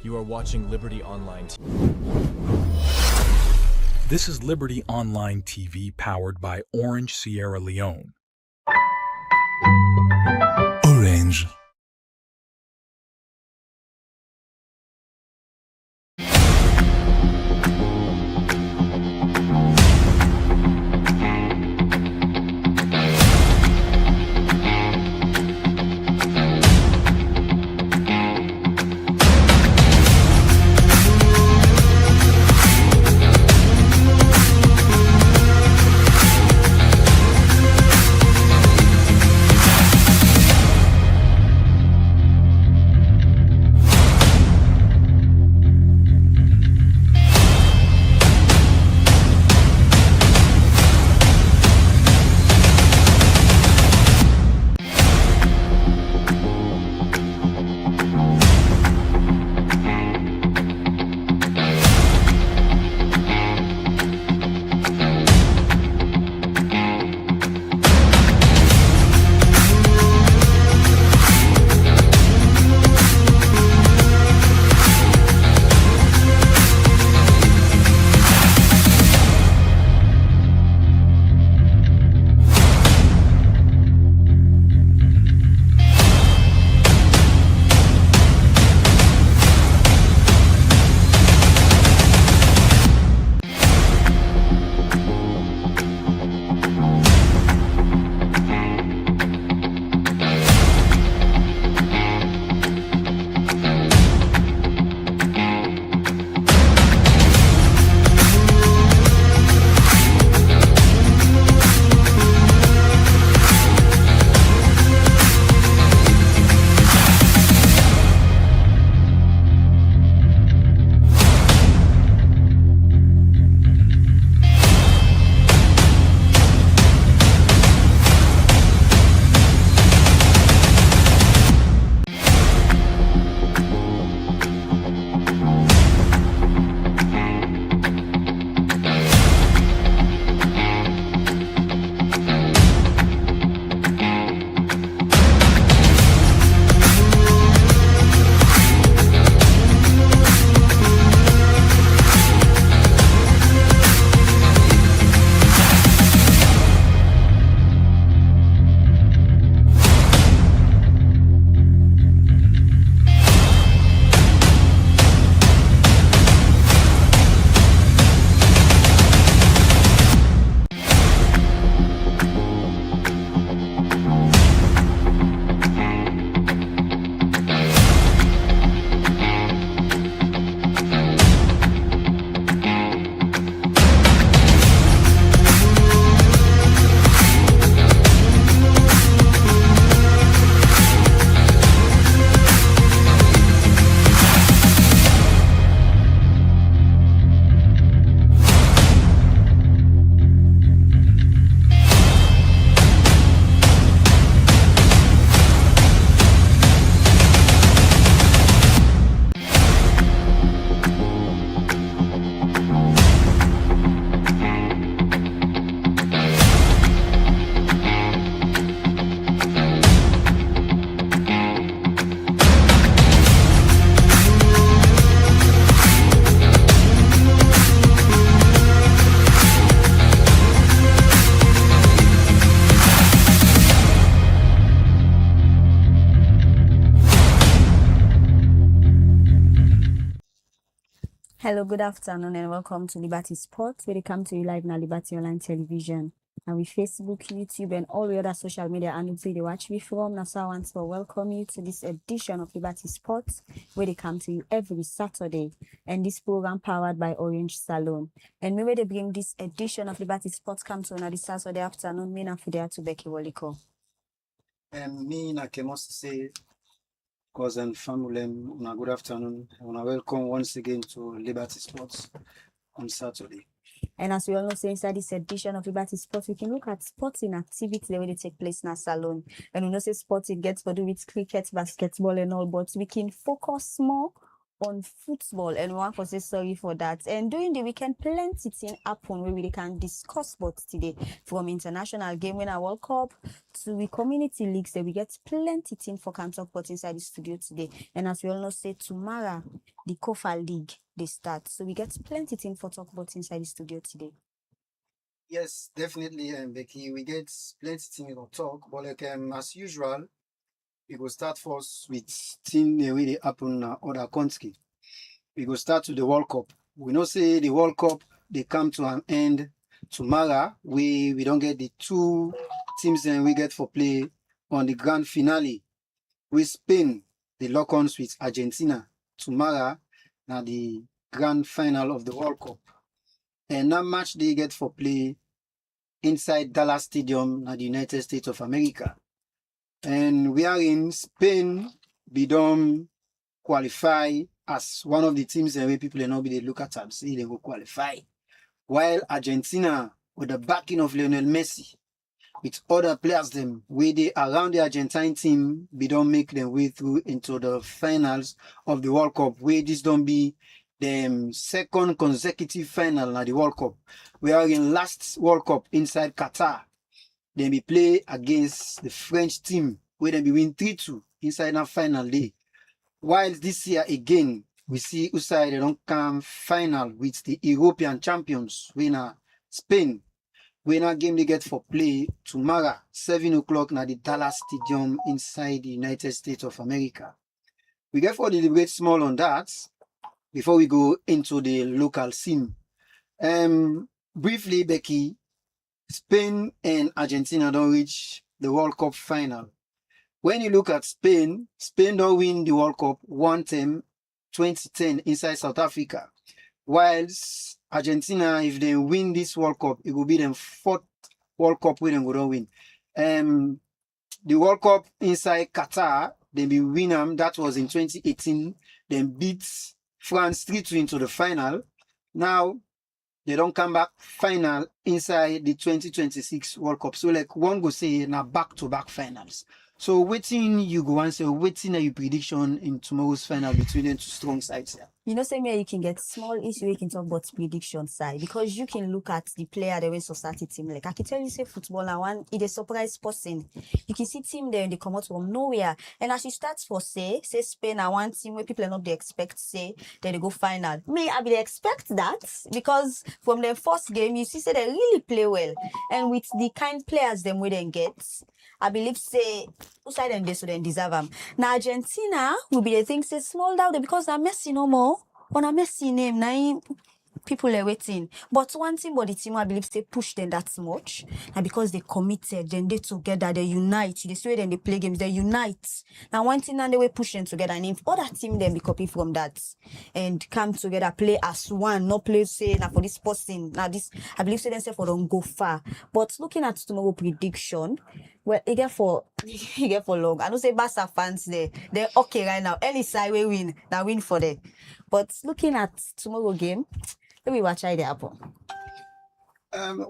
You are watching Liberty Online TV. This is Liberty Online TV powered by Orange Sierra Leone. Orange. Hello, good afternoon, and welcome to Liberty Sports, where they come to you live on Liberty Online Television. And with Facebook, YouTube, and all the other social media handles they watch me from, Nassau wants to welcome you to this edition of Liberty Sports, where they come to you every Saturday. And this program powered by Orange Salon. And maybe they bring this edition of Liberty Sports come to on this Saturday afternoon, me na Fidea to Becky Waliko. And me na must say, cousin family, una good afternoon. I want to welcome once again to Liberty Sports on Saturday. And as we all know, so inside this edition of Liberty Sports, we can look at sporting activities the way they take place in our salon. And we know say sporting gets to do with cricket, basketball, and all, but we can focus more on football, and one for say sorry for that. And during the weekend, plenty thing happen where we can discuss sports today, from international game winner World Cup to the community leagues. That we get plenty thing for can talk about inside the studio today. And as we all know, say tomorrow the COFA League they start. So we get plenty thing for talk about inside the studio today. Yes, definitely, Becky. We get plenty things to talk, but like as usual, we go start first with thing the way they happen in other country. We go start with the World Cup. We know say the World Cup they come to an end tomorrow. We don't get the two teams and we get for play on the grand finale. We Spain the lock-ons with Argentina tomorrow. Now the grand final of the World Cup. And that match they get for play inside Dallas Stadium in the United States of America. And we are in Spain, we don't qualify as one of the teams and where people not be they look at and say they will qualify. While Argentina, with the backing of Lionel Messi, with other players them, where they around the Argentine team, we don't make their way through into the finals of the World Cup, where this don't be the second consecutive final at the World Cup. We are in last World Cup inside Qatar. Then we play against the French team, where they be win 3-2 inside that final day. While this year again, we see Usai they don't come final with the European champions, winner Spain. Winner game they get for play tomorrow, 7 o'clock at the Dallas Stadium inside the United States of America. We get for deliberate small on that before we go into the local scene. Briefly, Becky, Spain and Argentina don't reach the World Cup final. When you look at Spain, Spain don't win the World Cup one time, 2010 inside South Africa. Whilst Argentina, if they win this World Cup, it will be their fourth World Cup where they go don't win. The World Cup inside Qatar, they be win them. That was in 2018. Then beat France 3-2 into the final. Now they don't come back final inside the 2026 World Cup. So like one go say now back-to-back finals. So waiting you go answer, waiting are your prediction in tomorrow's final between the two strong sides here. You know, same way you can get small issue, you can talk about prediction side because you can look at the player the way society team. Like I can tell you, say football now one is a surprise person. You can see team there and they come out from nowhere. And as you start for say Spain are one team where people are not they expect say that they go final. Me, I will expect that because from their first game you see say they really play well. And with the kind players them we then get, I believe say who side them they so then deserve them. Now Argentina will be the thing say small down there because they're Messi no more. On a Messi name, now people are waiting. But one thing about the team, I believe, they push them that much. And because they committed, then they together, they unite. They swear then they play games, they unite. Now one thing, and they will push them together. And if other team then be copy from that and come together, play as one, not play say now for this person. Now this, I believe, say themselves for don't go far. But looking at tomorrow prediction, well, it get for long. I don't say Barca fans they're okay right now. Any side we win, now win for them. But looking at tomorrow game, let me watch how they happen.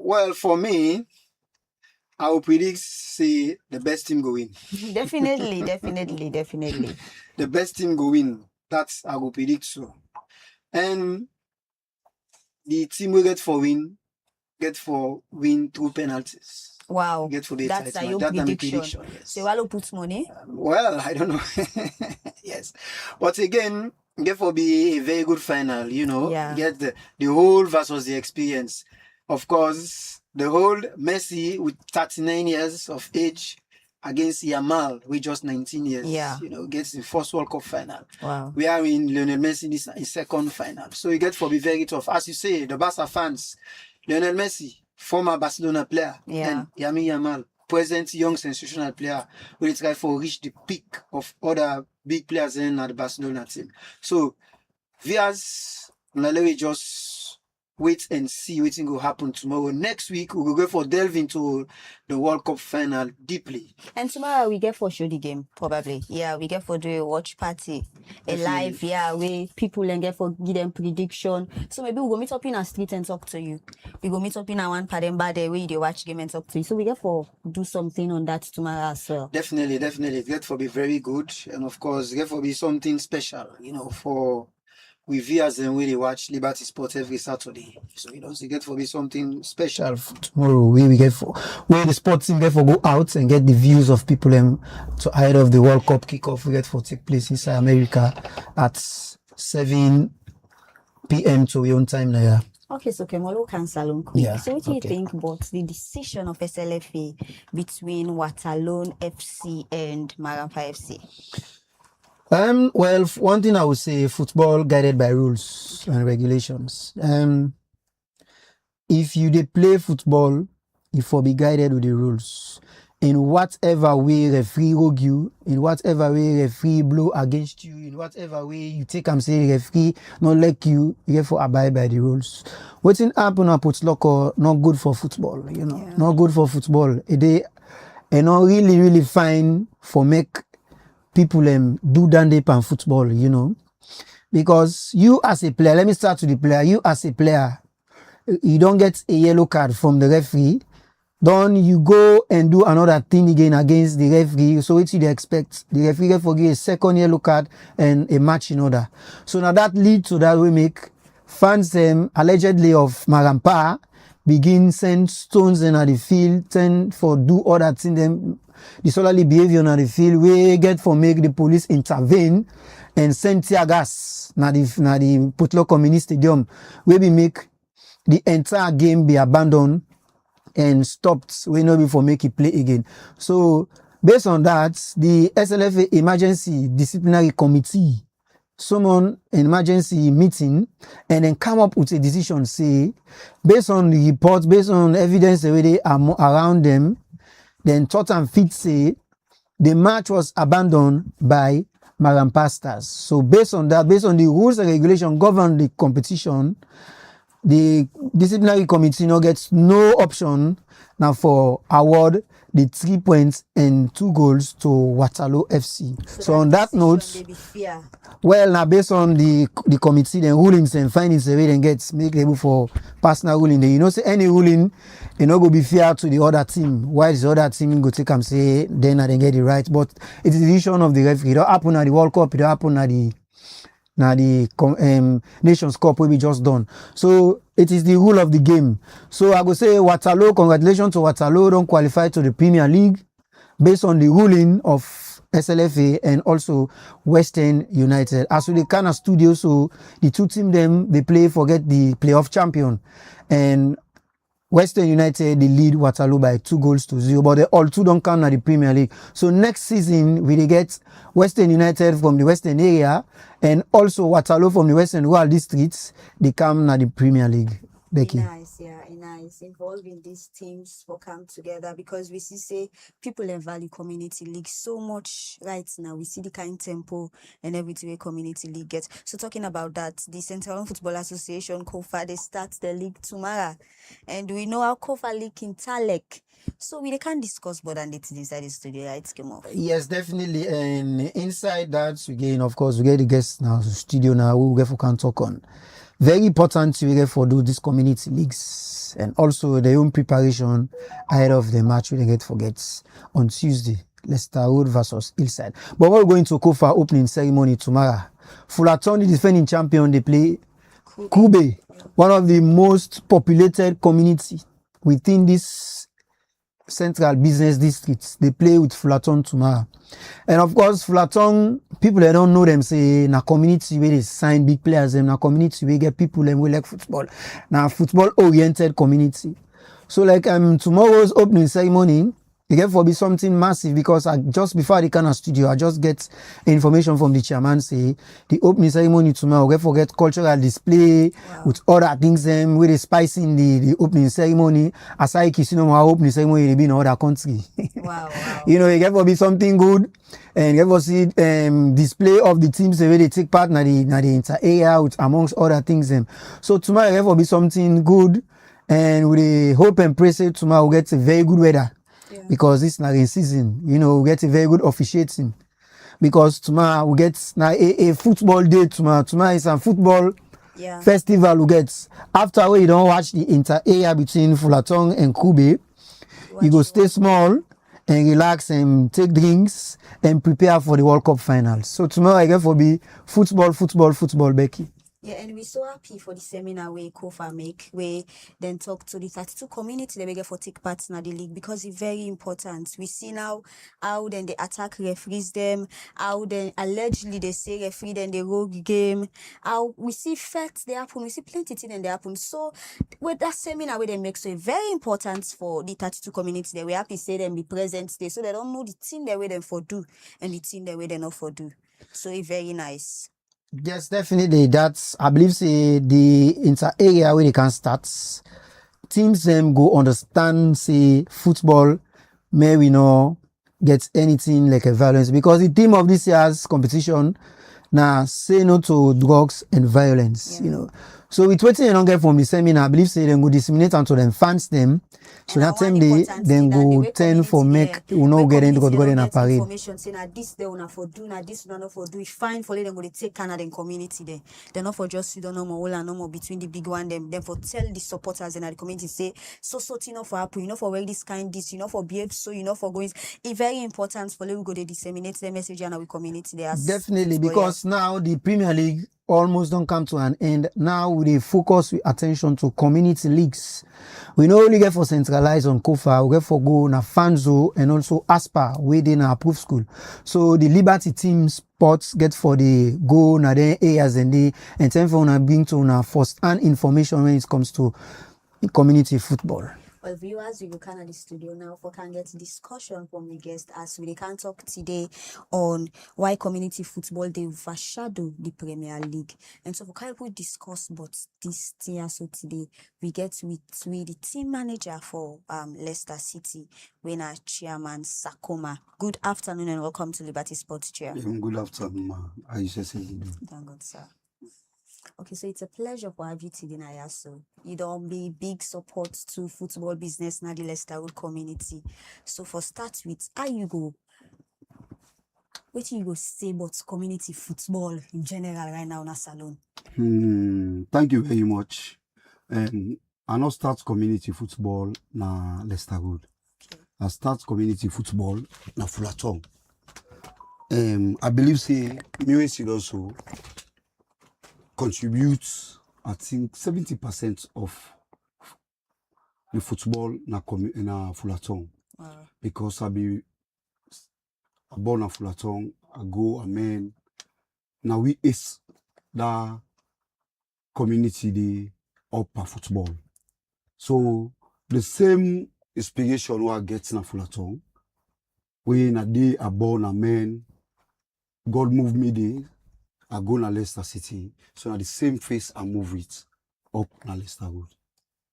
Well, for me, I will predict say the best team go win. Definitely. The best team go win. That's I will predict so. And the team will get for win through penalties. Wow, Get for the that's title. your That's my prediction. prediction. Yes. So Wallo puts money. Well, I don't know. Yes. But again, get for be a very good final, you know. Yeah. Get the whole versus the experience. Of course, the whole Messi with 39 years of age against Yamal with just 19 years. Yeah. You know, gets the first World Cup final. Wow. We are in Lionel Messi this his second final. So you get for be very tough. As you say, the Barca fans, Lionel Messi, former Barcelona player, Yeah. and Yami Yamal, present young sensational player, will try for reach the peak of other big players in the Barcelona team. So, Vias, we just wait and see what will happen tomorrow. Next week, we will go for delve into the World Cup final deeply. And tomorrow we get for show the game, probably. Yeah, we get for do a watch party. A Definitely. live, yeah, where people and get for give them prediction. So maybe we'll go meet up in a street and talk to you. We go meet up in a one pademba there where they watch game and talk to you. So we get for do something on that tomorrow as well. Definitely. Get for be very good. And of course, get for be something special, you know, for we viewers and we watch Liberty Sport every Saturday. So you know, so get for be something special for tomorrow. We get for where the sports team get for go out and get the views of people to ahead of the World Cup kickoff. We get for take place inside America at 7 p.m. to your own time now. Yeah. Okay, so Kemolo cancel on quick. Yeah, So what do you okay. think about the decision of SLFA between Waterloo FC and Marampa FC? Well, one thing I would say, football guided by rules and regulations. If you dey play football, you for be guided with the rules. In whatever way referee rogue you, in whatever way referee blow against you, in whatever way you take and say referee not like you have to abide by the rules. What's happen at Putloko not good for football, not good for football. They are not really fine for make people do dandy pan football, because you as a player, let me start with the player. You as a player, you don't get a yellow card from the referee. Then you go and do another thing again against the referee. So what you expect? The referee forgive a second yellow card and a match in order. So now that leads to that we make fans allegedly of Marampa begin send stones in the field, tend for do other thing them disorderly behavior in the field. We get for make the police intervene and send tear gas na the Putlo Community Stadium. We be make the entire game be abandoned and stopped. We know before make it play again. So based on that, the SLFA emergency disciplinary committee summon an emergency meeting and then come up with a decision. Say based on the reports, based on evidence already around them, then thought and fit say the match was abandoned by Marampa Stars. So based on that, based on the rules and regulation govern the competition, the disciplinary committee now gets no option now for award the 3 points and 2 goals to Waterloo FC. So on that note, well, now based on the committee, the rulings and findings, they then get make able for personal ruling. They, say any ruling, not go be fair to the other team. Why is the other team go take and say then I didn't get it right? But it is the decision of the referee. It don't happen at the World Cup. It don't happen at the Nations Cup will be just done. So it is the rule of the game. So I go say Waterloo, congratulations to Waterloo, don't qualify to the Premier League based on the ruling of SLFA and also Western United. As with the Kana Studio, so the two teams they play forget the playoff champion, and Western United they lead Waterloo by 2-0, but they all two don't count at the Premier League. So next season we get Western United from the Western area and also Waterloo from the Western Rural Districts. They come at the Premier League. Becky. Nice, involving these teams will come together because we see say people in Valley Community League so much right now. We see the kind tempo and everything community league gets. So talking about that, the Central Football Association COFA they start the league tomorrow, and we know how COFA league in Talek. So we can't discuss more than it inside the studio, right? Yes, definitely. And inside that again, of course, we get the guests now, the studio now, we get for can talk on. Very important to get for do these community leagues and also their own preparation ahead of the match we get forgets on Tuesday, Leicester Road versus Hillside. But we're going to COFA opening ceremony tomorrow. Fullerton, the defending champion, they play Kube, one of the most populated community within this central business districts. They play with Fullerton tomorrow. And of course, Fullerton, people that don't know them say, na community where they sign big players, na community where get people and we like football. Now football oriented community. So like tomorrow's opening ceremony, it get for be something massive because just before the kind of studio, I just get information from the chairman say the opening ceremony tomorrow, we forget cultural display with other things where they spicing the opening ceremony. As I kiss our opening ceremony they be in other country. Wow. You get for be something good and get for see display of the teams where they take part in the inter area with amongst other things So tomorrow get for be something good and we hope and pray say tomorrow we get a very good weather. Because it's not in season, we get a very good officiating. Because tomorrow we get now a football day tomorrow. Tomorrow is a football festival we get. After we don't watch the inter-area between Fullerton and Kube, you go stay small and relax and take drinks and prepare for the World Cup finals. So tomorrow I get for be football, Becky. Yeah, and we're so happy for the seminar where Kofa make, where then talk to the 32 community they get for take part in the league because it's very important. We see now how then they attack referees them, how then allegedly they say referee then they rogue game, how we see facts they happen, we see plenty things and they happen. So with that seminar where they make so very important for the 32 community that we happy say them be present there so they don't know the thing they way them for do and the thing they way they not for do. So it's very nice. Yes, definitely. That's I believe say the inter area where they can start. Teams go understand say football may we not get anything like a violence because the theme of this year's competition now say no to drugs and violence, you know. So with what you don't get from the seminar, I believe say they go disseminate unto them fans them. So that time they then go turn for make you know get into go in a parade. Information saying that this they wanna for do, now this not for do. It's fine for them go they take Canada and community there. They're not for just you don't know more no more between the big one them. Then for tell the supporters in the community say so you know for happen, you know for wear this kind this, you know for behave so you know for going. It's very important for them go they disseminate the message in our community there. Definitely because now the Premier League almost don't come to an end. Now we focus with attention to community leagues. We not only get for centralize on Kofa, we get for go na Fanzo and also Aspa within our proof school. So the Liberty team sports get for the go na then areas and the and time for na bring to na first hand information when it comes to community football. Well, viewers, we will come at the studio now for can get discussion from the guest as we can talk today on why community football they overshadow the Premier League. And so for can we discuss but this year so today we get with the team manager for Leicester City, winner chairman Sakoma. Good afternoon and welcome to Liberty Sports Chair. Good afternoon, ma. How you say? Thank God, sir. Okay, so it's a pleasure for have you today, Nayaso. You don't be big support to football business now the Leicester Road community. So for start with, how you go? What you go say about community football in general right now in a salon? Thank you very much. I not start community football na Leicester Road. Okay. I start community football na Fullerton. I believe say music also contributes, I think 70% of the football na Fullerton. Wow. Because I born na Fullerton, I go amen. Now we is that community day up a football. So the same inspiration we get na Fullerton, when a day I born amen, God moved me there. I go na Leicester City. So now the same face I move it up na Leicester Road.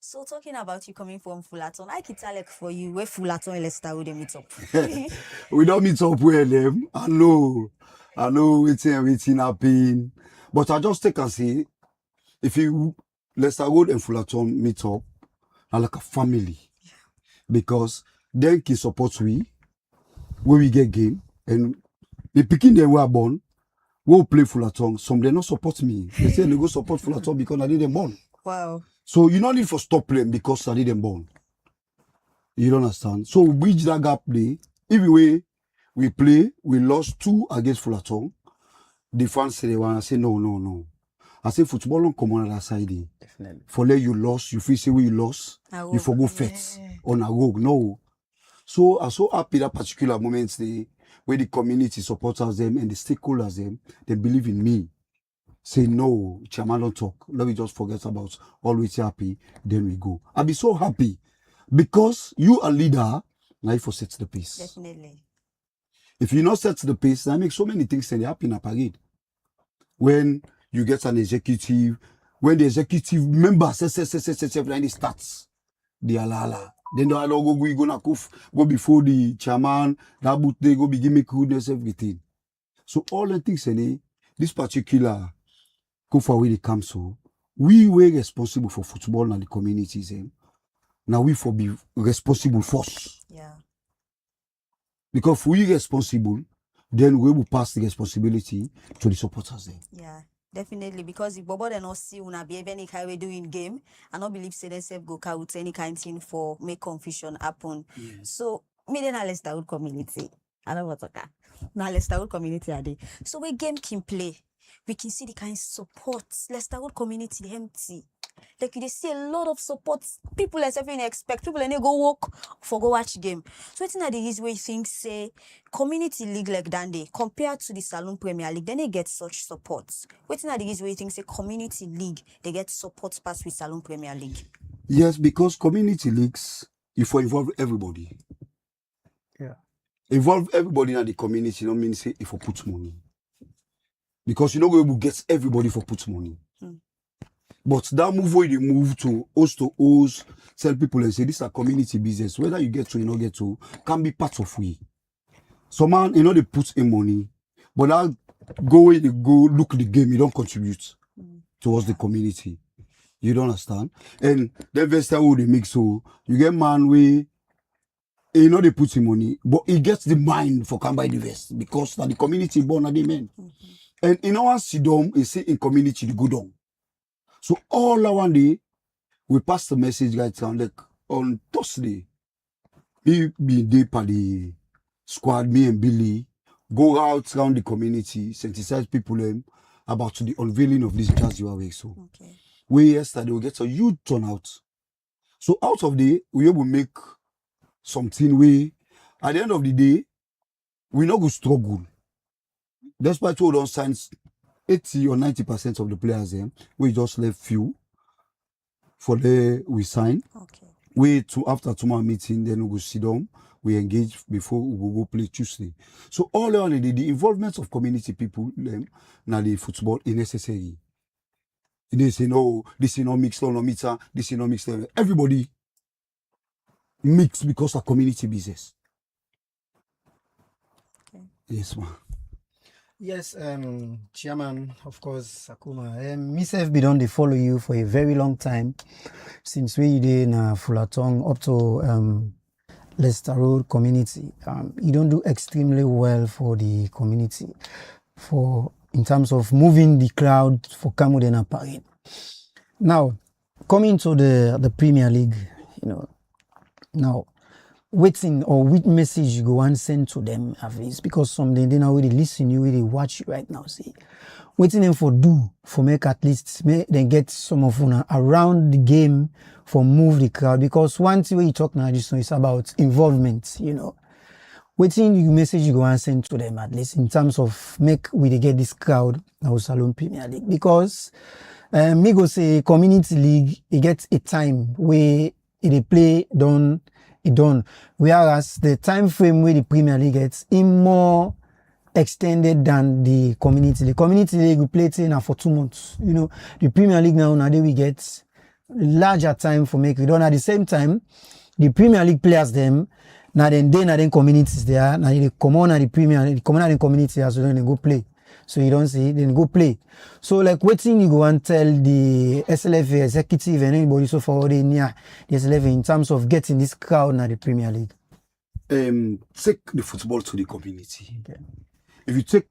So talking about you coming from Fullerton, I can tell like for you where Fullerton and Leicester Road they meet up. We don't meet up with them. I know everything happen. But I just take and say, if you Leicester Road and Fullerton meet up, are like a family. Because then he supports we, when we get game, and the picking them were born, we play Fullerton. Some they not support me. They say they go support Fullerton because I didn't born. Wow. So you don't need for stop playing because I didn't born. You don't understand? So we bridge that gap there. If we play, we lost 2 against Fullerton. The fans say they want to say no. I say football don't come on that side. Definitely. For let you lost, you feel say we lost, you forgo fets on a rogue. No. So I'm so happy that particular moments where the community supporters them and the stakeholders them, they believe in me. Say no, chairman don't talk. Let me just forget about always happy, then we go. I'll be so happy because you a leader, now you for set the pace. Definitely. If you not set the pace, that makes so many things that happen in a parade. When you get an executive, when the executive member says, when it starts, the alala. Then the alala go before the chairman, that boot they go begin make goodness, everything. So all the things in this particular Kofa where they come so, we were responsible for football and the communities. Now we for be responsible first. Yeah. Because if we responsible, then we will pass the responsibility to the supporters then. Yeah, definitely. Because if Bobo they not see una behave any kind we do in game, I don't believe say themselves go out any kind of thing for make confusion happen. So me then a Leicester Road community. I don't want to talk. Now Leicester Road community are they. So we game can play. we can see the kind of support. Leicester Road community empty. Like you dey see a lot of support. People as even expect. People and they go work for go watch game. So it's not the reason we think say community league like Dande compared to the Saloon Premier League, then they get such support. What's not the reason we think say community league they get support past with Saloon Premier League. Yes, because community leagues, if we involve everybody. Yeah. Involve everybody in the community, don't mean say if we put money. Because you know we will get everybody for put money. But that move where they move to host, tell people and say this is a community business. Whether you get to, you not get to, can be part of we. So man, you know they put in money, but that go where they go look the game, you don't contribute towards the community. You don't understand? And the investor who they make so you get man where you know they put in money, but he gets the mind for can buy the vest because that the community born at the men. And in our sidom, is say in community the go down. So all that one day, we pass the message guys on Thursday. Me be there for the squad, me and Billy, go out around the community, sensitize people about the unveiling of this jazz you are so. Okay. We yesterday we get a huge turnout. So out of the we will make something where at the end of the day, we not go struggle. Despite what don't sign 80 or 90% of the players we just left few for the we sign. Okay. We after tomorrow meeting, then we go sit down, we engage before we go play Tuesday. So all on the involvement of community people now the football is necessary. They say no, this is not mixed no meter, this is not mixed. Everybody mix because of community business. Okay. Yes, man. Yes, Chairman, of course, Sakuma. Myself, be done, they follow you for a very long time, since we did in Fullerton up to Leicester Road community. You don't do extremely well for the community, in terms of moving the crowd for Camudena Parade. Now, coming to the Premier League, now, waiting or which message you go and send to them at least, because some they now really listen you, really watch you right now, see. Waiting them for make at least they get some of around the game for move the crowd, because one thing when you talk now just it's about involvement, Waiting you message you go and send to them at least in terms of make we get this crowd now Saloon Premier League, because me go say community league it gets a time where it play done. Whereas the time frame where the Premier League gets in more extended than the community league. Community league we play it for 2 months. The Premier League now we get larger time for make it done. At the same time, the Premier League players them now then communities there. Now they come on at the Premier League, come on at the community as well, they go play. So you don't see, then go play. So like waiting you go and tell the SLFA executive and anybody so forward in the SLFA in terms of getting this crowd in the Premier League. Take the football to the community. Okay. If you take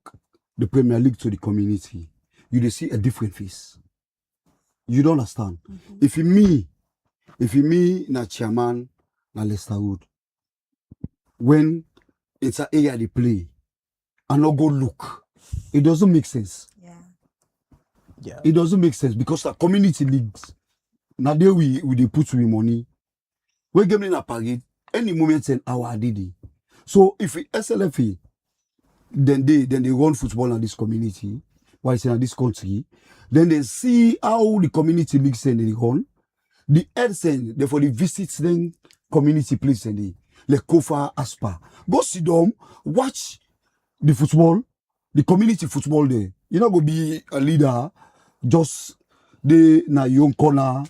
the Premier League to the community, you see a different face. You don't understand. If you me na chairman na Leicester Road, when it's an area they play, and not go look. It doesn't make sense. Yeah. It doesn't make sense because the community leagues, now there we put we money. We're getting a parade any moment in our DD. So if we SLFA, then they run football in this community, while it's in this country, then they see how the community leagues and they run. The head send therefore the visits then community place and the like Kofa Aspa. Go sit down, watch the football. The community football there, you're not gonna be a leader, just the na young corner,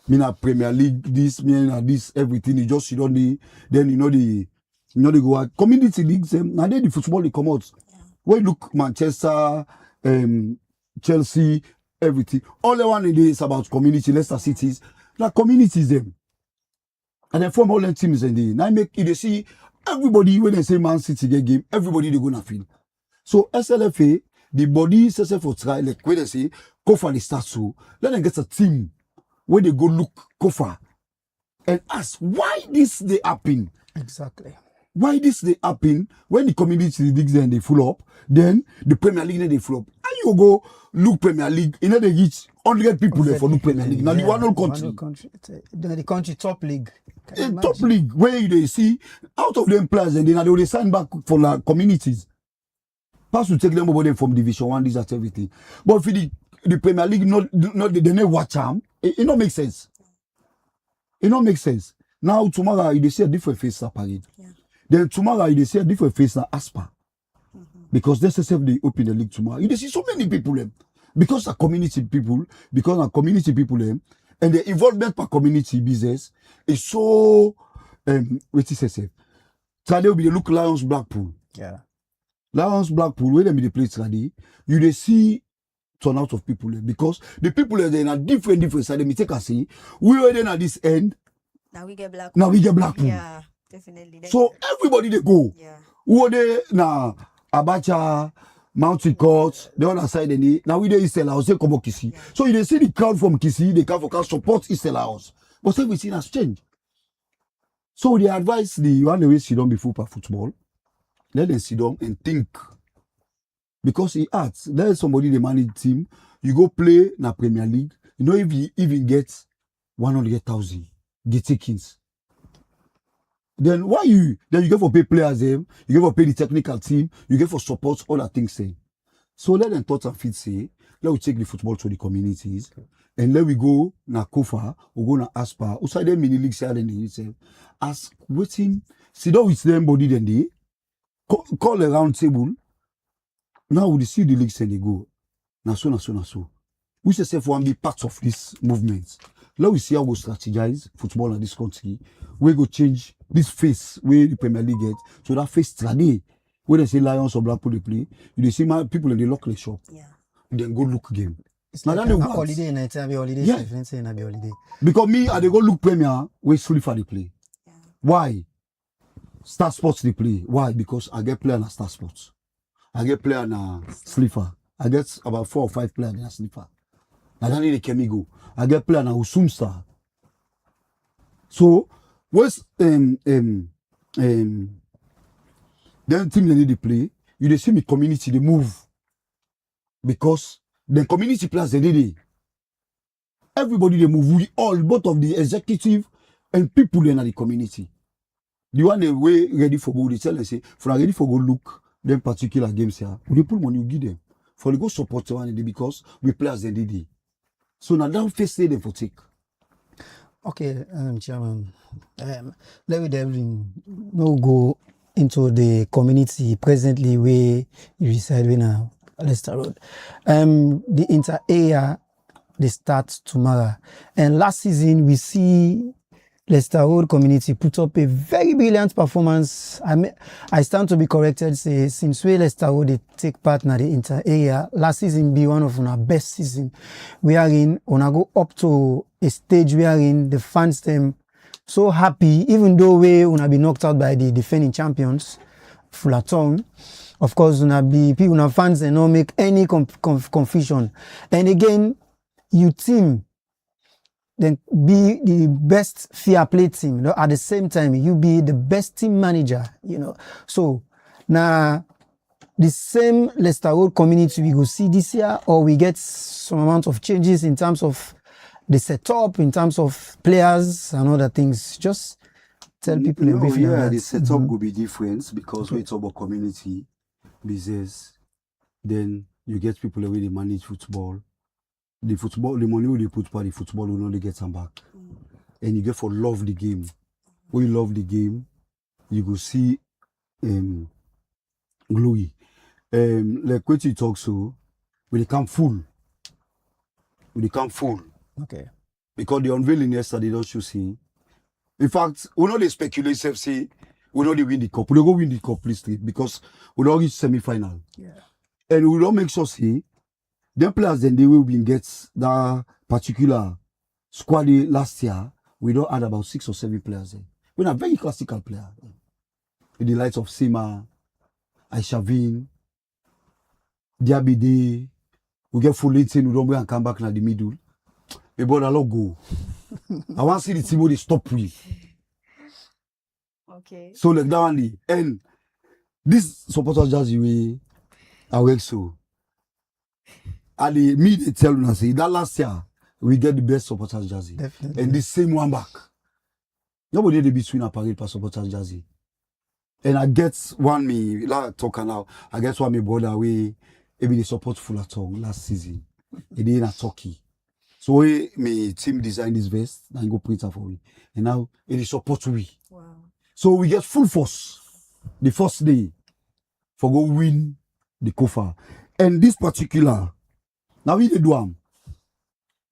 me na Premier League, this, me na this, everything. You just you don't the then they go out. Community leagues, now they the football they come out. When you look Manchester, Chelsea, everything. All the one is about community, Leicester cities, like communities them. And then from all the teams and now make you see everybody when they say Man City get game, everybody they gonna feel. So SLFA, the body SSF for try, like when they say, Kofa they start so, then they get a team where they go look Kofa and ask why this they happen. Exactly. Why this they happen when the community leagues then they full up, then the Premier League then they full up. Are you go look Premier League, you know they reach 100 people there for look Premier League. Now the one whole country. The country top league. Top league where they see out of them players and then they sign back for like communities. Pass to take them over there from Division 1, this at everything. But for the Premier League, they never watch them. It don't make sense. It don't make sense. Now tomorrow they see a different face at Parade. Yeah. Then tomorrow they see a different face at Aspa. Because they say they open the league tomorrow. You see so many people them. Because of community people, them, and the involvement per community business is so what is it? Today will be the look Lions Blackpool. Yeah. Lions Blackpool, where they be the place today, you they see turnout of people there. Because the people are in a different side. Let me take a see. We are then at this end. Now we get Blackpool. Yeah, definitely. So everybody they go. Yeah. Who are they now? Abacha, Mountain Court, the other side, now we there Eastern House, they come up Kisi. Yeah. So you they see the crowd from Kisi, they come for can support Eastern House. But everything has changed. So they advise the one way sit down before football. Let them sit down and think. Because he asks, there's somebody they manage team, you go play na Premier League, you know if you even get 100,000 get tickets. Then why you get for pay players them, you get for pay the technical team, you get for support all that things say. So let them thoughts and feet say, let we take the football to the communities, and let we go na Kofa, we go na Aspa, outside them mini league say then say, ask waiting, sit down with them body then they call a round table. Now we see the league say they go. Na so. We say for one be part of this movement. Let we see how we strategize football in this country. We go change this face where the Premier League get. So that face today, where they say Lions or Blackpool they play, you see my people in the local shop. Yeah. Then go look game. It's now like a holiday night, be holiday. Yeah. Be holiday. Because me, I they go look Premier where Slipper they play. Yeah. Why? Star Sports they play. Why? Because I get player na Star Sports. I get player na Slipper. I get about 4 or 5 players na Slipper. I don't need a chemical. I get player na Usum Star. So, what's then team they need to play, you they see me community they move. Because the community players they did it. Everybody they move. We all, both of the executive and people in the community. The one they way ready for go, they tell them say, for ready for go look them particular games here. We put money, you give them. For the go support one day because we players they did it. So now that face them for take. Okay, Chairman. Let me no go into the community presently where you reside in Leicester Road. The inter-area they start tomorrow. And last season we see Leicester Road community put up a very brilliant performance. I stand to be corrected, say since we Leicester Road they take part in the inter-area, last season be one of our best season. We are in, when I go up to a stage we are in, the fans them so happy, even though we will be knocked out by the defending champions, Fullerton. Of course, people, fans, and not make any confusion. And again, you team then be the best fair play team. You know, at the same time, you be the best team manager. You know, so now the same Leicester Road community we go see this year, or we get some amount of changes in terms of the setup, in terms of players and other things. Just tell people a brief. Yeah, the setup will be different because we talk about community business. Then you get people the way they manage football. The money they put for the football will not get some back. And you get for love the game. When you love the game, you go see glory. Like what you talk so, when they come full. Okay. Because the unveiling yesterday, don't you see? In fact, we know they speculate, say, we know they win the cup. We don't go win the cup, please, because we don't reach semi-final. Yeah. And we don't make sure, see, them players then they will be get that particular squad last year. We don't add about 6 or 7 players there. We're a very classical player. With the likes of Sima, Aishavin, Diabide, we get full 18, we don't and come back in the middle. A ball a lot go. I want to see the team where they stop with. Okay. So like that one, and this supporters just the way I work so. and they tell me say that last year we get the best supporters jersey. Definitely. And the same one back. Nobody they between a parade for supporters jersey. And I get one me like talking now. I get one me brother we maybe they support Fullerton last season. He did in a Turkey. So we me team design this vest and go print it for me. And now it is support we. Wow. So we get full force the first day for go win the Kofa. And this particular now we dey do am.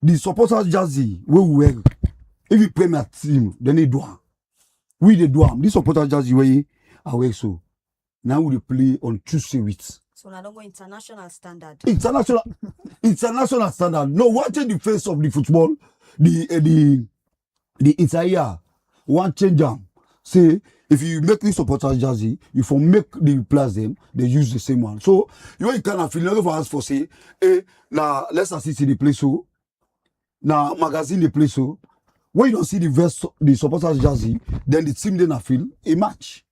The supporters jersey we wear. If you play my team, then they do am. We dey do am. This supporters jersey we I wear so. Now we dey play on Tuesday with. So now don't go international standard. International standard. No, what change the face of the football? The entire one change them. Say if you make this supporters jersey, you for make the players them, they use the same one. So you kind of feel like for us for say, now Leicester City they play so, now magazine they play so. When you don't see the vest, the supporters jersey, then the team then feel a match.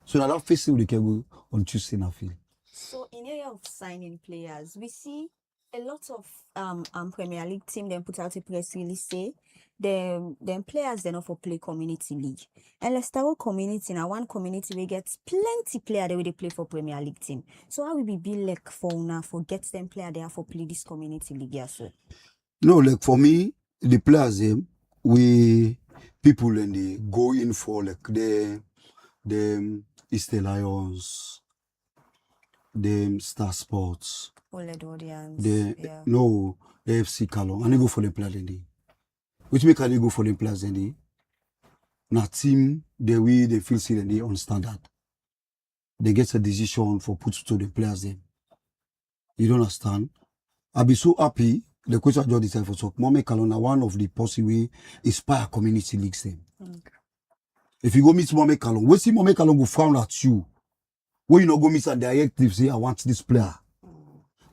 So now that face they can go on Tuesday na feel. So in area of signing players, we see a lot of Premier League team then put out a press release say them players then for play community league. And Leicester community now one community we get plenty player they play for Premier League team. So how will be like for now for get them player there for play this community league yeah, so? No, like for me, the players them we people and they go in for like the East Lions, them Star Sports, OLED audience. the FC Calon, and they go for the players then they. Which make they go for the players then they. Na team the way they feel see they on standard. They get a decision for put to the players then. You don't understand? I'll be so happy. The coach I just decided for talk. Mohamed Kalona, one of the possible inspire community leagues then. If you go meet Mohamed Kalon, we see Mohamed Kalon go frown at you. When you not go meet a directive, say I want this player.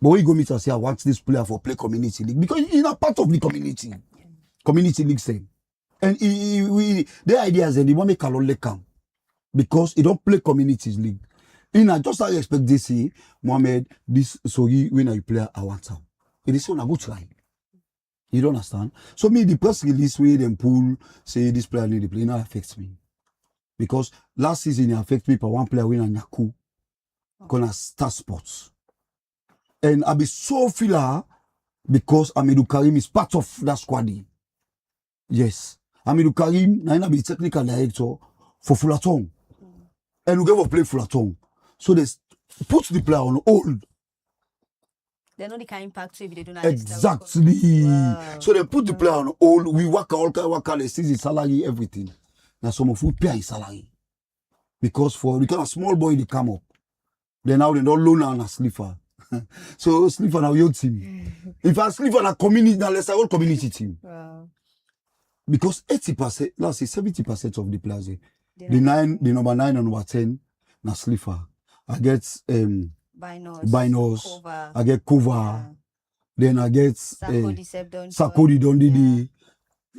But when you go meet and say I want this player for play community league, because he's not part of the community. Community league same. And the idea is that the Mohamed Kalon let come. Because he don't play community league. I just expect this say, Mohamed, this sorry when I play I want him. It is so a good try. You don't understand? So me, the press release where them pull, say this player need to play, it not affects me. Because last season it affects me for one player win a Nyaku, gonna Star Sports. And I be so feel because Amidou Karim is part of that squad. Yes. Amidou Karim, now be technical director for Fullerton. And we go for play Fullerton. So they put the player on hold. They know the kind of impact if they do not. Exactly. Wow. So they put the player on hold. We work they see his salary, everything. Now some of you pay his salary. Because for the kind of small boy they come up. Then now they don't loan on a sleeper. So sleeper now your team. If I sleeper na community, now let's say all community team. Wow. Because 80%, let's say 70% of the players, the number 9 and number 10, na sleeper. I get Binos, Cover. I get Cover, Yeah. then I get Sakodi Dondidi.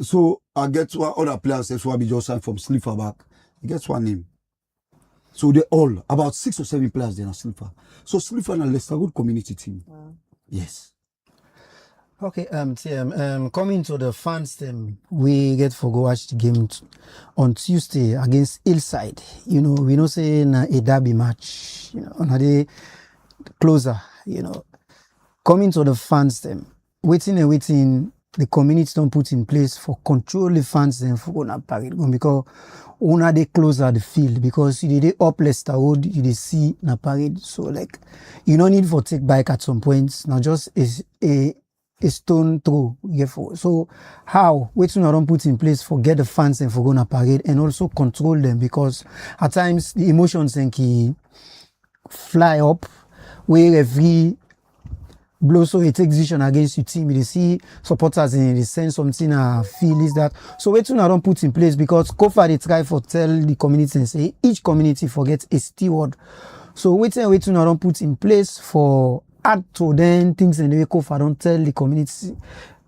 So I get one other players that's why we just signed from sleeper back. I get one name. So they all about 6 or 7 players they are sleeper. So sleeper and Leicester good community team. Wow. Yes. Okay, TM, coming to the fans, we get for go watch the game on Tuesday against Hillside. You know, we know say na a derby match. You know, on a day closer. You know, coming to the fans, waiting, the community don't put in place for control the fans for gonna parade because una they closer the field because you did up Leicester Road, you did see na parade. So like, you don't need for take bike at some points. Now just a stone throw. So how waiting I don't put in place for get the fans and for gonna parade and also control them because at times the emotions can fly up where every blow so it takes decision against your team. You see supporters in the sense something feel is that so waiting I don't put in place because Kofa they try for tell the community and say each community forgets a steward. So waiting I don't put in place for add to then things in the way Kofa don't tell the community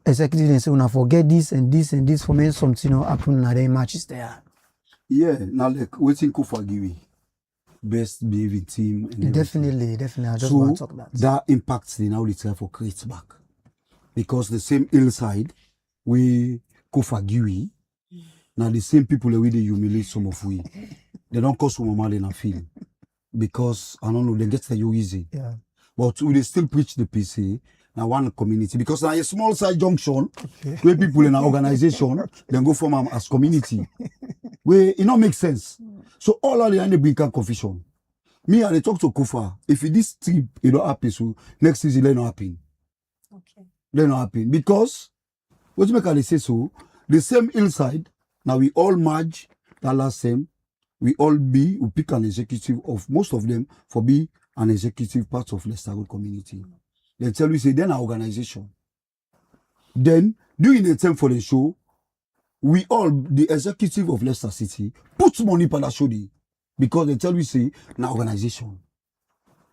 executive and say una forget this and this and this for me something happen in the matches there. Yeah, now like waiting Kofa give me best behaving team. And definitely. I just so want to talk about that impacts the now they try for create back. because the same hillside we Kofa now the same people that we they humiliate some of we. They don't cause some money in a field because I don't know they get you easy. Yeah. But we they still preach the PC now one community because now a small side junction where people in an organization then go form as community. Where it not make sense. So all of the end bring confusion. Me and they talk to Kofa. If this trip it don't happen, so next season it not happen. Okay. They not happen because what make I say so? The same hillside. Now we all merge that last same. We pick an executive of most of them for be an executive part of Leicester Road community. They tell you say then our organization. Then during the time for the show, we all the executive of Leicester City put money for that show day because they tell you say na organization.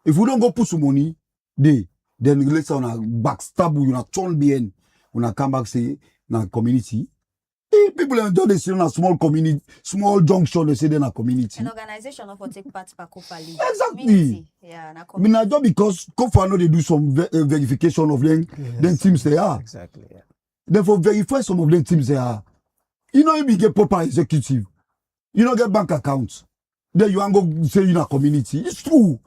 If we don't go put some money, then later on a backstab you na turn behind when I come back say na community. People enjoy they see na small community, small junction they say they na community. An organization of take part in Kofa League. Exactly. Community. Yeah, na I mean, community. not just because Kofa know they do some verification of them, then teams they are. Exactly. Yeah. Then for verify some of them teams they are. You know, if you get proper executive, you don't get bank accounts. Then you ain't go say in a community. It's true.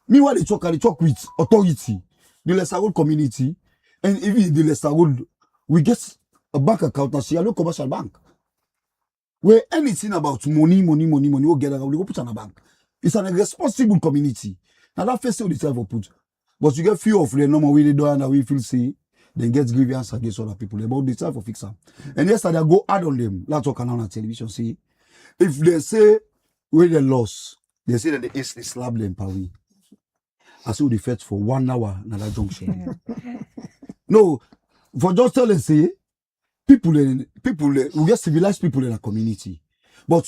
Meanwhile, they talk with authority, the Leicester Road community, and even the Leicester Road, we get a bank account as a commercial bank. Where anything about money, we get around, we go put on a bank. It's an responsible community. Now that first thing they try for put. But you get few of them normal way they do and we feel say then get grievance against other people. About the time for fix them. And yesterday I go add on them. Let's talk on television. See, if they say where they lost, they say that they slap them per week. I saw the fetch for 1 hour in that junction. No, for just telling say people, we get civilized people in a community. But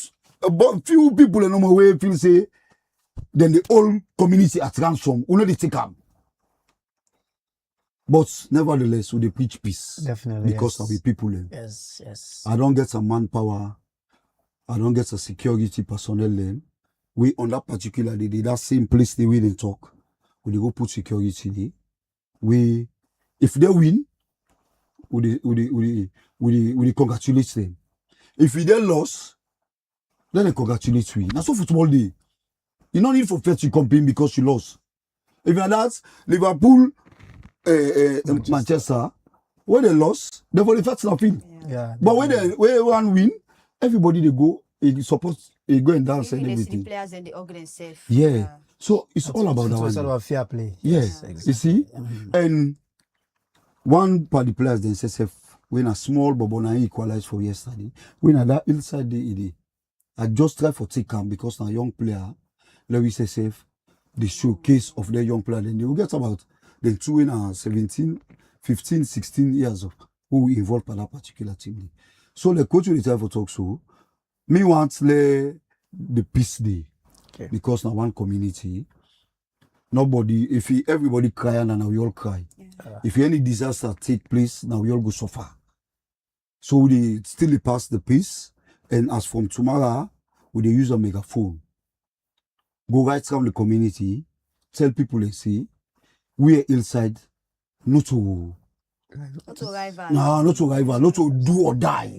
few people in normal way feel say then the whole community at ransom, we know they take them. But nevertheless, we they preach peace. Definitely. Because of the people. Yes. I don't get some manpower. I don't get a security personnel then. We on that particular day, that same place they win and talk. We they go put security there. We if they win, we congratulate them. If they lost, then they congratulate we. That's so football day. You don't need for fair to complain because you lost. If you're that, Liverpool, Manchester, when they lost, they for the first nothing. Yeah. But when one win, everybody they go, they support, they go and dance and Even the everything. players and the organ safe. Yeah. So it's all about that So it's all one. about fair play. Yes, you see, and one party players then says when a small Bobona equalized for yesterday, when at that inside the I just try for take him because now young player, let me say safe, the showcase of the young player, then you will get about the two in 17, 15, 16 years of who involved by that particular team. So the coach will try for talk so. Me want the peace day. Okay. Because now one community, nobody, everybody cry and now we all cry. Yeah. If any disaster take place, now we all go suffer. So they still pass the peace, and as from tomorrow, we they use a megaphone. Go right around the community, tell people they say, we are inside, not to rival. no, not to rival, not to do or die.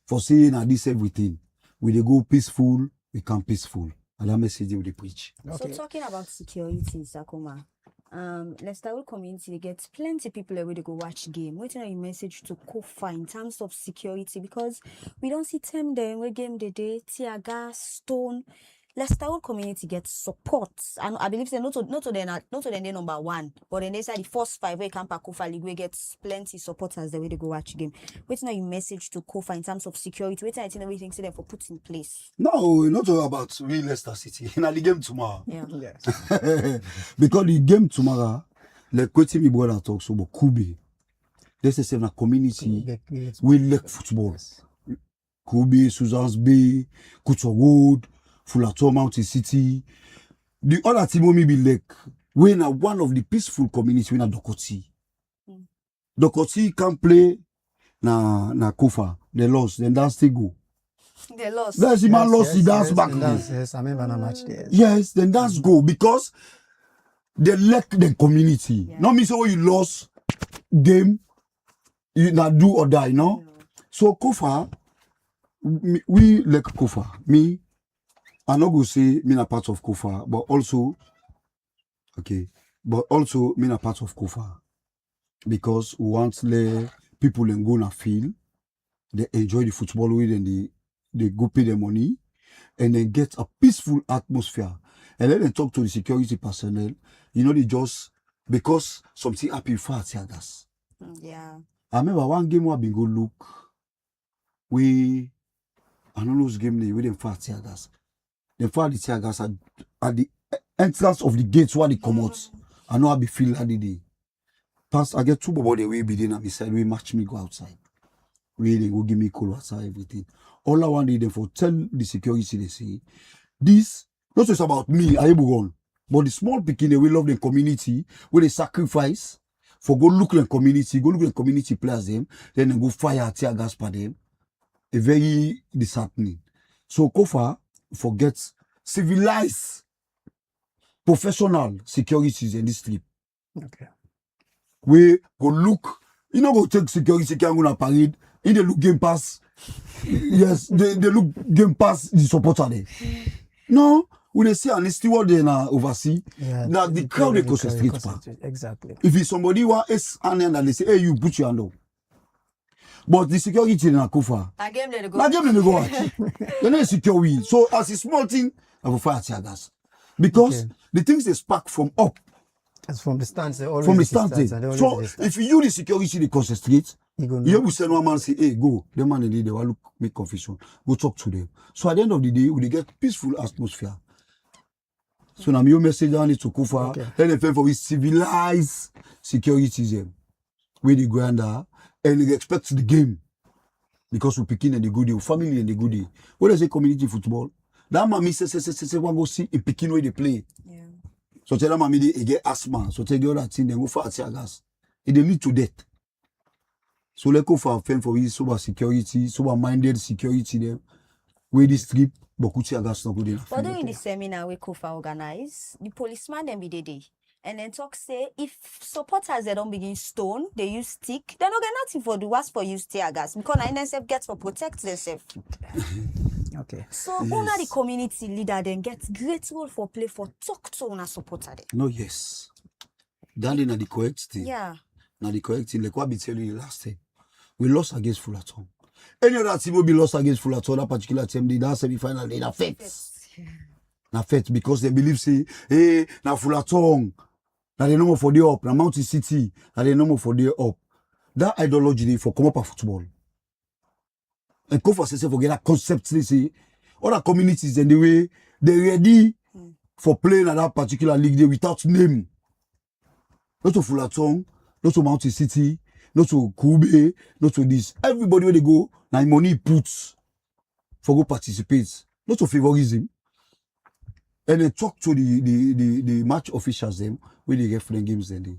For saying this everything. We they go peaceful, we come peaceful. And that message we preach. So talking about security, Sakuma, Leicester Road community they get plenty people where they go watch game. Waiting on a message to Kofa in terms of security because we don't see them there we game the day, tear gas, stone. Leicester Road community gets support. And I believe they not to them they number one, but then they say the first 5 where Kampa Kofa League we get plenty supporters the way they go watch game. Waiting on a message to Kofa in terms of security. Waiting I think everything say them for put in place. No, not all about real Leicester City. In the game tomorrow. Yeah. Yes. Because the game tomorrow, like what me brother talks about Kube. This is a community we like football. Yes. Kube, Susan's Bay, Kuto Road, Fullerton Mountain City. The other team will be like when one of the peaceful communities when Dokoti. Dokoti can play na Kofa. They lost, then that's still go. They lost. That's the man lost, he dance back. Yes, I remember a match there. Yes, then that's go because they lack the community. Yeah. Not me say when you lost game You not do or die, no? So Kofa, we like Kofa. Me, I not go say me not part of Kofa, but also, okay, but also me not part of Kofa because we want the people and go na feel they enjoy the football with and they go pay their money and then get a peaceful atmosphere and then they talk to the security personnel. You know, they just because something happen for Tiagas. Yeah. I remember one game where I been go look. I don't know those game they with them fat Tiagas. They fat the Tiagas at the entrance of the gates where they come out. I know I be feel that day. Pass, I get two bobo the way be there and beside we match me go outside. We they go give me cold water, everything. All I want them for tell the security they say this not just about me, I go but the small picking they will love the community where they sacrifice for go look the community players them, then they go fire tear gas for them. A very disheartening. So Kofa forgets civilized professional securities in this trip. Okay. We go look, you know, go take security can go na parade. In the look game pass. Yes, they look game pass the supporter there. No, when they see an steward there na oversee, now the crowd they concentrate. Exactly. If it's somebody who is hand and they say, hey, you put your hand up. But the security na Kofa. Na game they go. Na game they go watch. They not secure we. So as a small thing, I will fire tear gas. Because the things they spark from up. As from the stands, From the stands. So if you the security they concentrate, you will send one man say, hey, go. The man they will look make confusion. Go talk to them. So at the end of the day, we get peaceful atmosphere. So now your message on it to Kofa, NFF for his civilized security where they go under and they expect the game. Because we picking and the good day, family and the good day. What is a community football? That man say one go see in picking where they play. Yeah. So tell them they get asthma. So tell the other thing, they go for tear gas. It they lead to death. So let's go for a fan for his sober security, sober minded security them. Where this trip, but tear gas not good enough. But during the seminar we Kofa organize, the policeman them be the day. And then talk say if supporters they don't begin stone, they use stick, they don't get nothing for the worst for use tear gas because NSF gets for protect themselves. Okay. So only the community leader then gets great role for play for talk to una supporter them. No, yes. That is not the correct thing. Yeah. Not the correct thing. Like what I be telling you last time. We lost against Fullerton. Any other team will be lost against Fullerton, that particular team, that semi-final, they are feds. Na feds because they believe say, hey, na Fullerton, na they no more for the up, na Mountain City, na they no more for the up. That ideology they for come up a football. And go for say forget that concept they say. Other communities and the way they ready for playing at that particular league there without name. Not to Fullerton, not to Mountain City, not to Kube, not to this. Everybody where they go, now money puts for go participate. Not to favorism. And then talk to the match officials them where they get friend games then they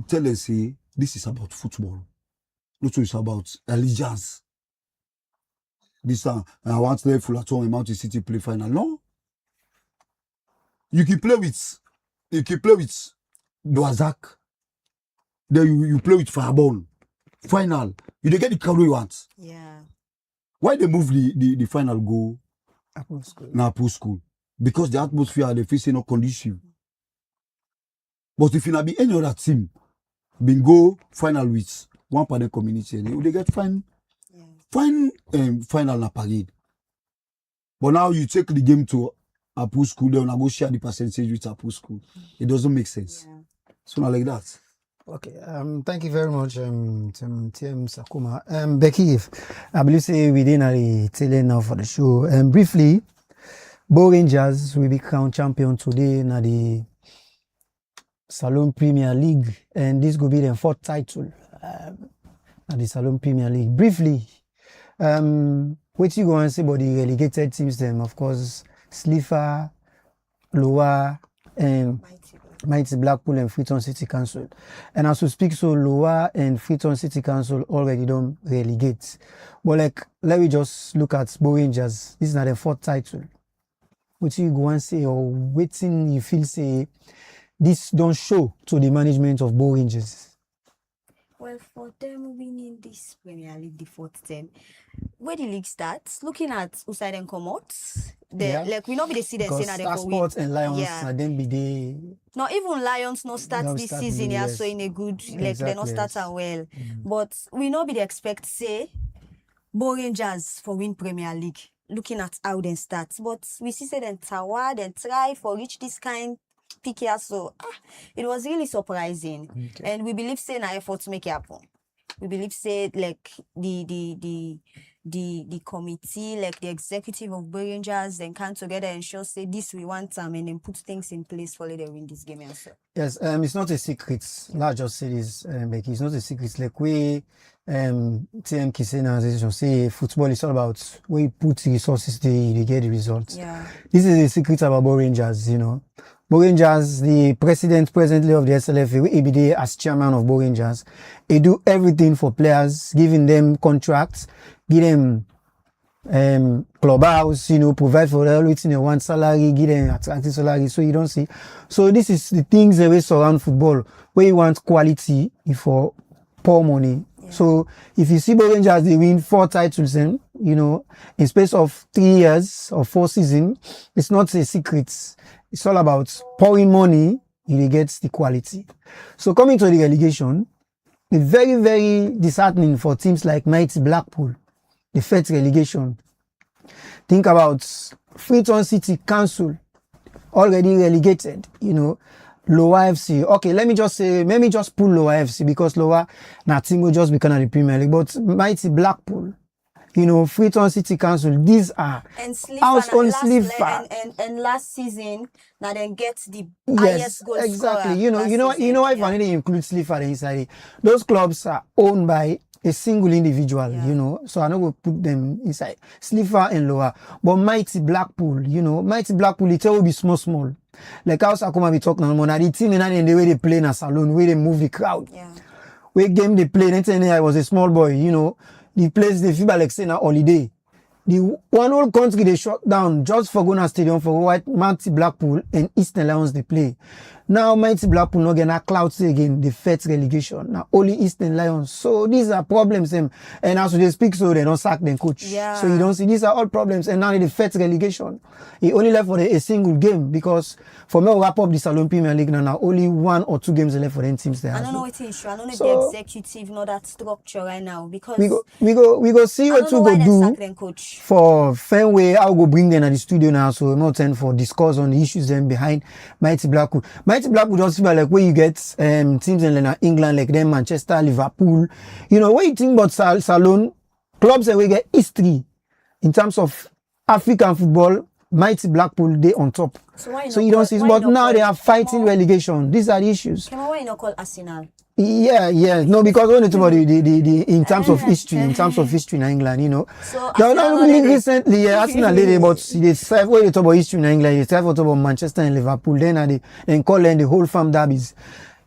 tell them say this is about football. Not it's about allegiance. This time I want to let Fullerton and Mountain City play final. No. You can play with Doazak. Then you play with Fireball. Final. You don't get the crowd you want. Yeah. Why they move the final go Now, post school? Because the atmosphere they facing no condition. But if you not be any other team, been go final with one part of the community, they get fine final na parade. But now you take the game to a post school, then I go share the percentage with a post school. It doesn't make sense. Yeah. So not like that. Okay. Thank you very much, TM Sakuma. Becky, I believe say we didn't tell now for the show. Briefly, Bo Rangers will become champion today na the Salon Premier League, and this will be their fourth title at the Salon Premier League. Briefly, what you go and say about the relegated teams? Them, of course, Slifa, Loa, and Mighty Blackpool and Freetown City Council. And as we speak, so Loa and Freetown City Council already don't relegate. But like, let me just look at Bo Rangers. This is not their fourth title. What you go and say, or waiting you feel say this don't show to the management of Bo Rangers? Well, for them winning this Premier League, the fourth term, where the league starts, looking at Usaid and Comot, like we not be the see them saying Because that they Star for win. Sports and Lions, Yeah. and then be they. Not even Lions no start No this start season, the yeah, yes. so in a good like they not Exactly, start yes. well. But we not be the expect say Bo Rangers for win Premier League. Looking at how they start. But we see say them tower, then try for reach this kind pick here. So it was really surprising. Okay. And we believe say na effort to make it happen. We believe say like the committee, like the executive of Rangers, then come together and show say this we want them and then put things in place for later win this game also. Yes, it's not a secret. Let's just say this, Becky. It's not a secret. Like we, TM Kisena organization say, football is all about where you put resources, they get the results. Yeah. This is a secret about Bo Rangers, you know. Bo Rangers, the president presently of the SLFA, he be there as chairman of Bo Rangers. He do everything for players, giving them contracts, give them clubhouse, you know, provide for everything they want, salary, give them attractive salary, so you don't see. So this is the things that we surround football, where you want quality for poor money. Yeah. So if you see Bo Rangers, they win 4 titles, you know, in space of 3 years or 4 seasons, it's not a secret. It's all about pouring money, you get the quality. So coming to the relegation, it's very, very disheartening for teams like Mighty Blackpool. The first relegation. Think about Freetown City Council, already relegated, you know, Lower FC. Okay, let me just pull Lower FC because Lower, now team will just become the Premier League. But Mighty Blackpool, you know, Freetown City Council, these are household Slipper. And last season, now then get the Yes, highest goal exactly. scorer. You know why if I need to include Slipper inside it, those clubs are owned by a single individual, you know, so I know we'll put them inside. Slipper and Lower. But Mighty Blackpool, you know, Mighty Blackpool, it will be small. Like how Sakuma be talking on the team and the way they play in a salon, where they move the crowd. Yeah. Where game they play, and I was a small boy, you know, the place they feel like saying a holiday. The one whole country they shut down just for going to stadium for White Mighty Blackpool and Eastern Lions they play. Now Mighty Blackpool not getting a clout again, the first relegation. Now only Eastern Lions. So these are problems and as they speak so they don't sack them coach. Yeah. So you don't see these are all problems and now the first relegation. He only left for a single game because for me wrap up the Salon Premier League now only 1 or 2 games left for them teams there. I don't know what issue. I don't know if the executive know that structure right now because we go see what we go do for Fenway. I'll go bring them at the studio now so I'm not time for discuss on the issues then behind Mighty Blackpool. Mighty Blackpool just feel like where you get teams in England like them, Manchester, Liverpool. You know, when you think about Salon, clubs that we get history in terms of African football, Mighty Blackpool, they on top. So you don't see, but now they are fighting relegation. These are the issues. Why you not call Arsenal? Yeah. No, because when it's about the in terms of history in England, you know. So recently, Arsenal did it, but they strive when they talk about history in England, they strive to talk about Manchester and Liverpool. Then they call them the whole farm derbies.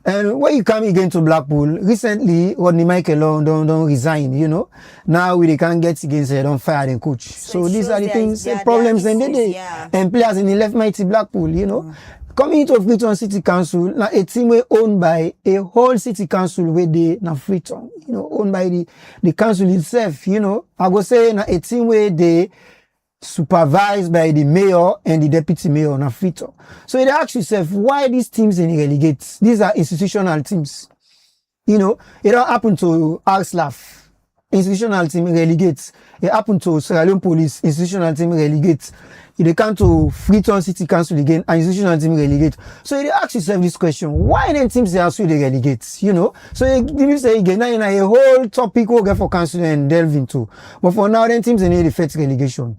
And when you come again to Blackpool, recently, Rodney Michael don't resign, you know. Now they can't get against they don't fire the coach. So these are the things, problems and and players in the left Mighty Blackpool, you know. Coming into Freetown City Council, now a team owned by a whole city council where they now Freetown, you know, owned by the council itself, you know. I go say now a team where they supervised by the mayor and the deputy mayor now Freetown. So they ask yourself why these teams in relegate. These are institutional teams. You know, it don't happen to Arslaf, institutional team relegates. It happened to Sierra Leone Police, institutional team relegates. They come to Freetown City Council again, and institutional team relegate. So they ask yourself this question: why then teams they also they relegate? You know, so you say again, now a whole topic we'll get for council and delve into. But for now, then teams they need the first relegation.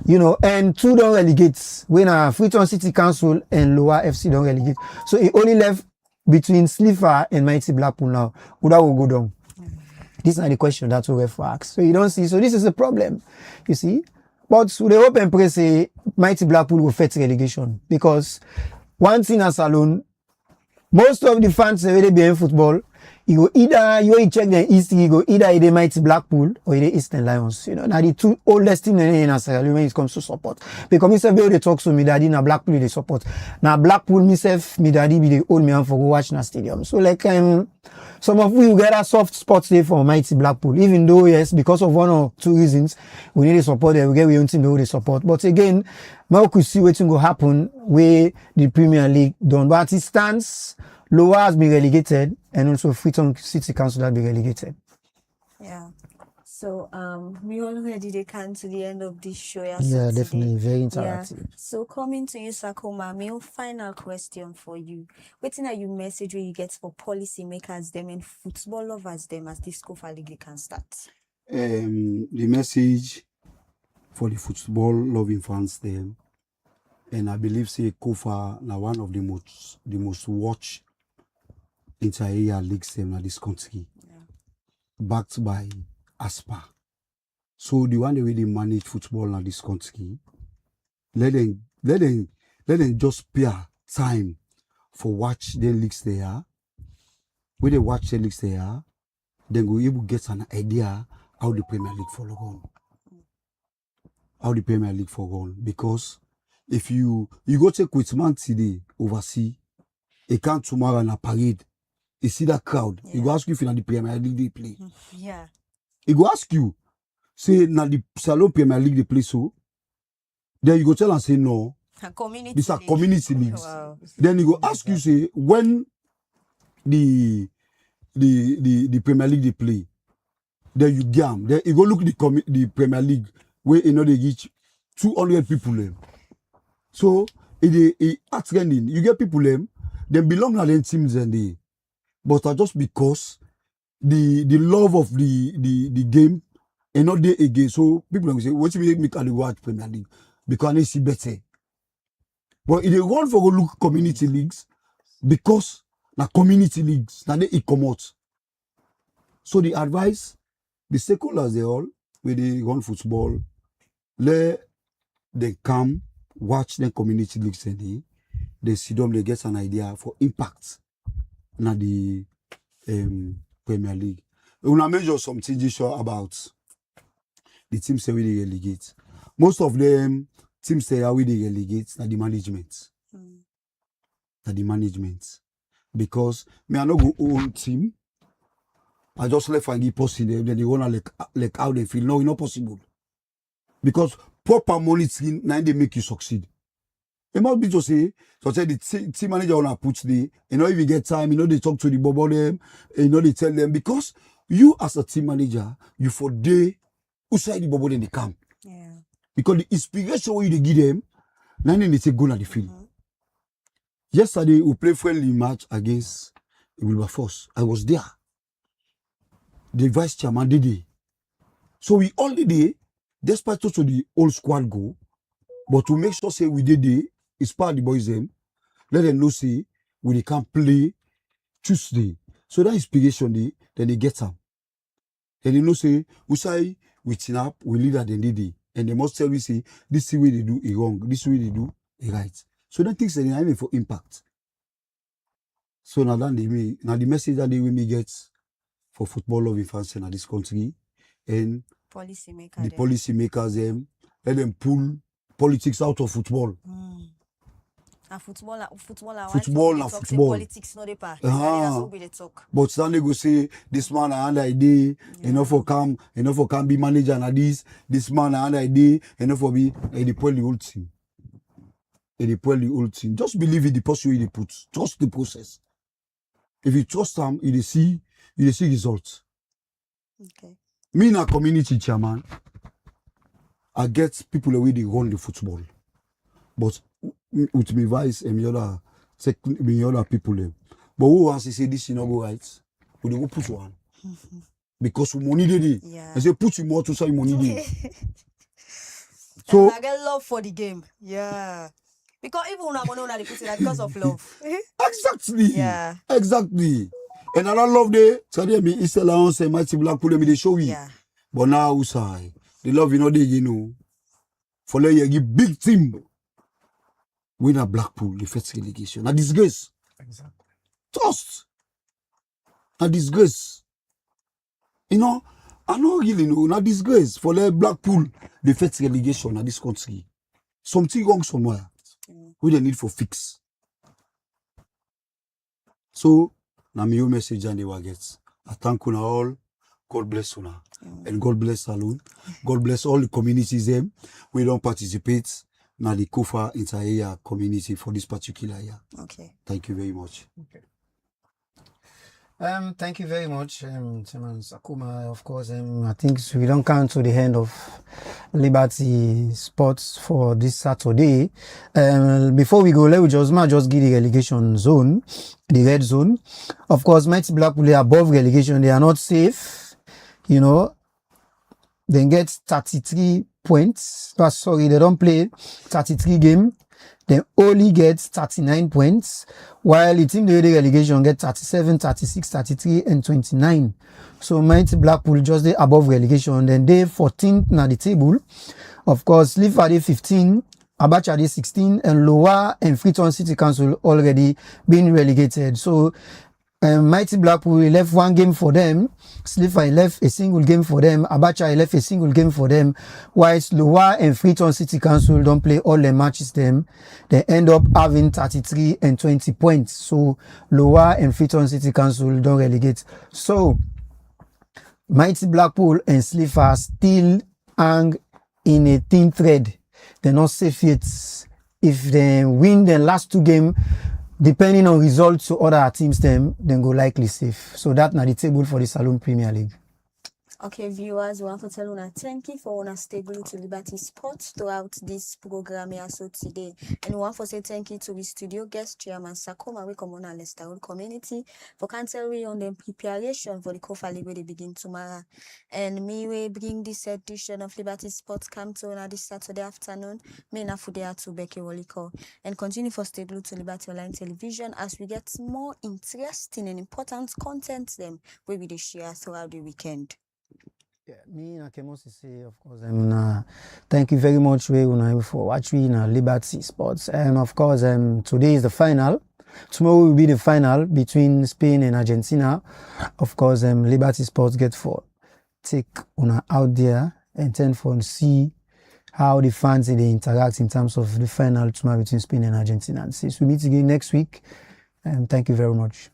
You know, and 2 don't relegate. When Freetown City Council and Lower FC don't relegate. So it only left between Slipper and Mighty Blackpool now. Who that will go down? These are the questions that we have to ask. So you don't see. So this is a problem. You see. But with the hope and pray say Mighty Blackpool will face relegation because one thing as alone, most of the fans already behind football, You go either you check the East, you go either the mighty Blackpool or the Eastern Lions. You know, now the two oldest team in Sierra Leone when it comes to support. Because myself they talk to me daddy na Blackpool they support. Now Blackpool myself me daddy be the old me for go watch na stadium. So like some of we get a soft spot there for mighty Blackpool. Even though yes, because of one or two reasons, we need to support them. We get we own team they support. But again, now we could see what will happen where the Premier League done. But it stands. Lower has been relegated, and also Freetown City Council has been relegated. Yeah. So we already they come to the end of this show. Yeah, definitely very Yeah. interactive. So coming to you, Sakoma, my final question for you. What are you message where you get for policymakers them and football lovers them as this Kofa League can start? The message for the football loving fans them, and I believe say Kofa now one of the most watched inter-area leagues them in this country, backed by ASPA. So the one that really manage football in this country, let them just spare time for watch the leagues there. When they watch the leagues there, then we able get an idea how the Premier League follow on. How the Premier League follow on. Because if you go take with Man today overseas, it can't tomorrow in a parade. You see that crowd, he go ask you if you're in the Premier League they play. Yeah. He go ask you, say, na the Salon Premier League they play so. Then you go tell and say, no, these are community leagues. Wow. Then he go ask you, say, when the Premier League they play, then you jam. Then you go look the Premier League where you know they reach 200 people them. So, it at trending, you get people them belong to them teams and they. But just because the love of the game and not there again. So people will say, what do you make me watch Premier League? Because they see better. But if they want for go look community leagues, because na community leagues, na they come out. So the advice, the stakeholders they all, when they run football, let them come, watch the community leagues and they see them, they get an idea for impact. Na the Premier League. We will measure some things sure about the teams that we relegate. Most of them teams that we relegate na the management. Na the management. Because me I no go own team. I just left and give post them, then they wanna like how they feel. No, it's not possible. Because proper monitoring now they make you succeed. It must be to say, so say the team manager wanna put the, you know, if you get time, you know, they talk to the bubble them, you know, they tell them, because you as a team manager, you for day, outside the bubble in the camp. Yeah. Because the inspiration when you give them, now they say go on the field. Yesterday, we played friendly match against Wilberforce. I was there. The vice chairman did it. So we only did, despite also the old squad go, but to make sure say we did it, inspire the boys them, let them know say we can play Tuesday. So that inspiration day, then they get them. Then they know say we say we chin up, we lead at the day. And they must tell me say this is the way they do it wrong, this is the way they do it right. So that things that they aiming for impact. So now that the message that they will me get for football loving fans in this country and the policymakers them, let them pull politics out of football. Football and football. Politics no dey part. That's what we talk. But Stanley go say this man and idea, enough for can be manager and this man and idea, enough for be the pull the whole team. They pull the whole team. Just believe in the person they put. Trust the process. If you trust them, you see results. Okay. Me na community chairman, I get people away they run the football. But with me vice and me other people them. But who wants to say this you not go right? We go put one. Because we money dey. Yeah. I say put you more to say money dey. So I get love for the game. Yeah. Because even when I'm going to put it because of love. Exactly. Yeah. Exactly. And I don't love the so they me East Allowance and Mighty Blackpool me they show you. Yeah. But now outside, the love you know they you know. For let you give big team. Win a Blackpool, the first relegation. A disgrace. Exactly. Trust. A disgrace. You know, I don't really know. Na disgrace for the Blackpool. They face relegation at this country. Something wrong somewhere. We they need for fix. So, na me your message and they will get. I thank you all. God bless you now. And God bless Salon. God bless all the communities them. We don't participate na the Kofa entire community for this particular year. Okay. Thank you very much. Okay. Thank you very much, Chairman Sakuma. Of course, I think we don't come to the end of Liberty Sports for this Saturday. Before we go, let me just give the relegation zone, the red zone. Of course, Mighty Blackpool are above relegation. They are not safe. You know, they get 33 points. Sorry, they don't play 33 games. They only get 39 points, while the team the relegation get 37, 36, 33, and 29. So Mighty Blackpool just they above relegation. Then they 14th na the table. Of course, Liverpool they 15, Abacha they 16, and Lower and Freetown City Council already been relegated. So Mighty Blackpool left one game for them. Slipper left a single game for them. Abacha left a single game for them. Whilst Lower and Freetown City Council don't play all the matches them. They end up having 33 and 20 points. So Lower and Freetown City Council don't relegate. So Mighty Blackpool and Slipper still hang in a thin thread. They're not safe yet. If they win the last two games, depending on results to other teams, then go likely safe. So that's not the table for the Salon Premier League. Okay, viewers, we want to tell you thank you for stay glued to Liberty Sports throughout this program here so today. And we want to say thank you to the studio guest, Chairman Sakoma, we come on and Leicester Road community for canceling on the preparation for the Kofa League where they begin tomorrow. And me we bring this edition of Liberty Sports come to on this Saturday afternoon. Me na fude to Becky Woliko. And continue for stay glued to Liberty Online Television as we get more interesting and important content them where we share throughout the weekend. Yeah, me I can mostly say, of course, thank you very much for watching Liberty Sports. And of course, today is the final. Tomorrow will be the final between Spain and Argentina. Of course, Liberty Sports get for take out there and then for see how the fans they interact in terms of the final tomorrow between Spain and Argentina. And since we meet again next week, thank you very much.